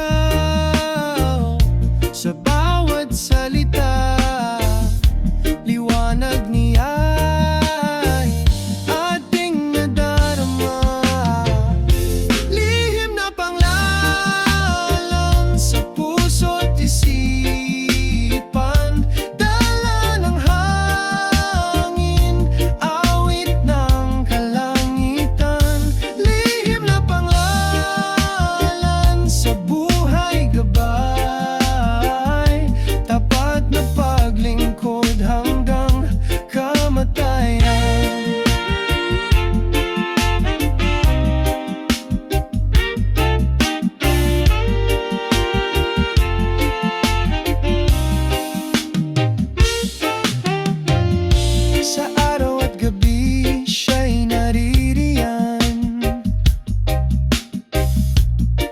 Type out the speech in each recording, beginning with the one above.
ikaw sa bawat salita. Liwanag niya'y ating nadarama. Lihim na panglalan sa puso't isipan. Dala ng hangin, awit ng kalangitan. Lihim na panglalan sa buhay gabay. Tapat na paglingkod hanggang kamatayan. Sa araw at gabi siya'y naririyan.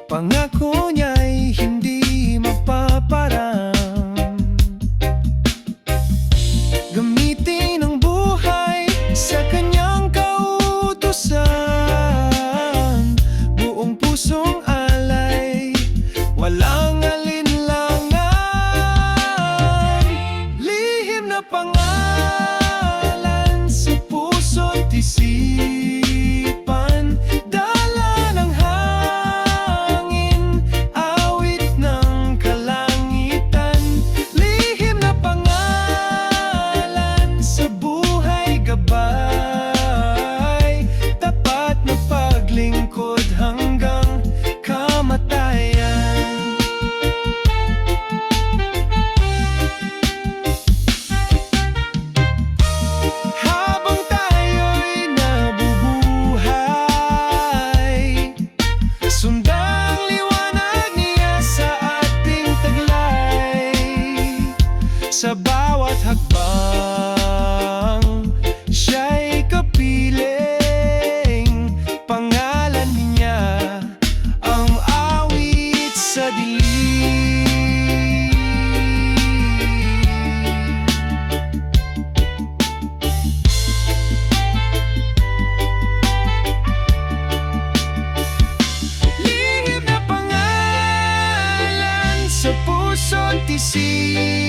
Pangako niya'y hindi mapaparang. Gamitin ang buhay sa kanyang kautusan. Buong pusong alay, walang alinlangan. Lihim na pangalan sa puso't isipan. Dala ng hangin, awit ng kalangitan. Lihim na pangalan sa buhay gabay. Tapat na paglingkod hanggang kamatayan. Habang tayo'y nabubuhay, sundang liwanag niya sa ating taglay. Sa bawat hakbang, siya'y kapiling. Pangalan niya ang awit sa dilim. Lihim na pangalan sa puso't isipan.